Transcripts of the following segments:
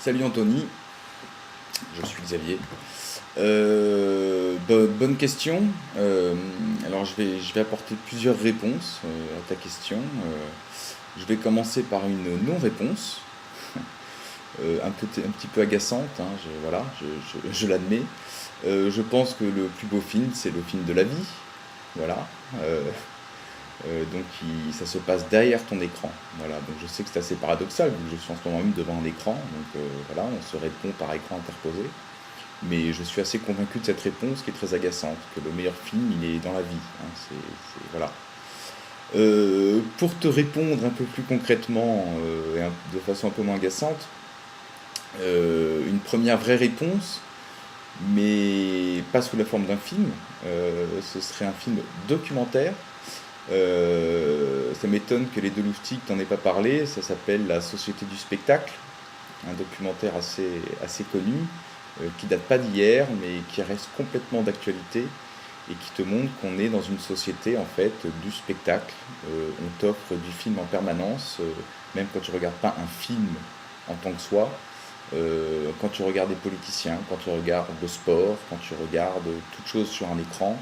Salut Anthony, je suis Xavier. Bonne question. Alors je vais apporter plusieurs réponses à ta question. Je vais commencer par une non-réponse, un petit peu agaçante, hein, je l'admets. Je pense que le plus beau film, c'est le film de la vie. Voilà. Donc ça se passe derrière ton écran. Voilà. Donc je sais que c'est assez paradoxal, vu que je suis en ce moment même devant un écran. Donc voilà, on se répond par écran interposé. Mais je suis assez convaincu de cette réponse qui est très agaçante, que le meilleur film, il est dans la vie, hein. Voilà. Pour te répondre un peu plus concrètement de façon un peu moins agaçante, une première vraie réponse, mais pas sous la forme d'un film. Ce serait un film documentaire. Ça m'étonne que les deux loustiques t'en aient pas parlé. Ça s'appelle La Société du spectacle, un documentaire assez connu, qui date pas d'hier, mais qui reste complètement d'actualité et qui te montre qu'on est dans une société en fait du spectacle. On t'offre du film en permanence, même quand tu regardes pas un film en tant que soi. Quand tu regardes des politiciens, quand tu regardes le sport, quand tu regardes toute chose sur un écran,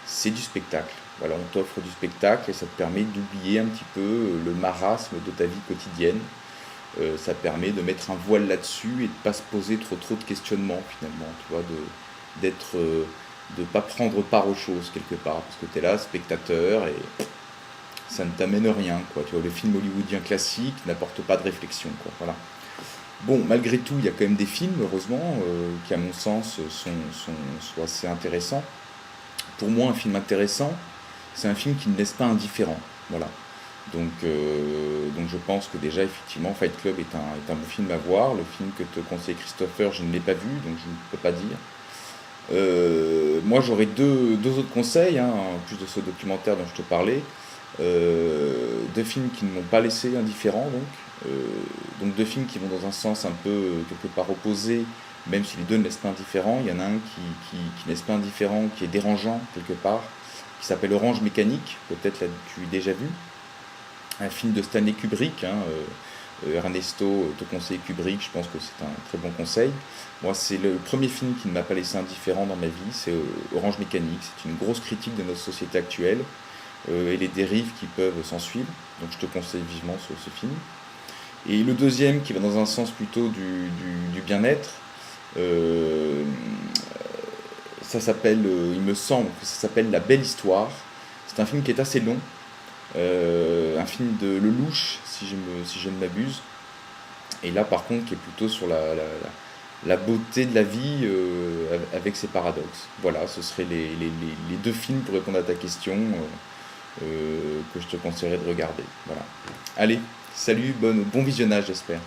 c'est du spectacle. Voilà, on t'offre du spectacle et ça te permet d'oublier un petit peu le marasme de ta vie quotidienne. Ça permet de mettre un voile là-dessus et de ne pas se poser trop de questionnements finalement, tu vois, de pas prendre part aux choses quelque part, parce que tu es là, spectateur, et ça ne t'amène rien, quoi. Tu vois, le film hollywoodien classique n'apporte pas de réflexion, quoi. Voilà. Bon, malgré tout, il y a quand même des films, heureusement, qui à mon sens sont assez intéressants. Pour moi, un film intéressant, c'est un film qui ne laisse pas indifférent. Voilà. Donc je pense que déjà, effectivement, Fight Club est un bon film à voir. Le film que te conseille Christopher, je ne l'ai pas vu, donc je ne peux pas dire. Moi, j'aurais deux autres conseils, hein, en plus de ce documentaire dont je te parlais. Deux films qui ne m'ont pas laissé indifférent, donc deux films qui vont dans un sens un peu quelque part opposé, même si les deux ne laissent pas indifférent. Il y en a un qui ne laisse pas indifférent, qui est dérangeant quelque part, qui s'appelle Orange Mécanique, peut-être l'as-tu déjà vu. Un film de Stanley Kubrick, hein, Ernesto te conseille Kubrick, je pense que c'est un très bon conseil. Moi, c'est le premier film qui ne m'a pas laissé indifférent dans ma vie, c'est Orange Mécanique. C'est une grosse critique de notre société actuelle et les dérives qui peuvent s'en suivre. Donc je te conseille vivement ce film. Et le deuxième, qui va dans un sens plutôt du bien-être, euh, ça s'appelle, il me semble que ça s'appelle La Belle Histoire. C'est un film qui est assez long, un film de Lelouch, si je ne m'abuse. Et là, par contre, qui est plutôt sur la beauté de la vie avec ses paradoxes. Voilà, ce seraient les deux films pour répondre à ta question que je te conseillerais de regarder. Voilà. Allez, salut, bon visionnage, j'espère.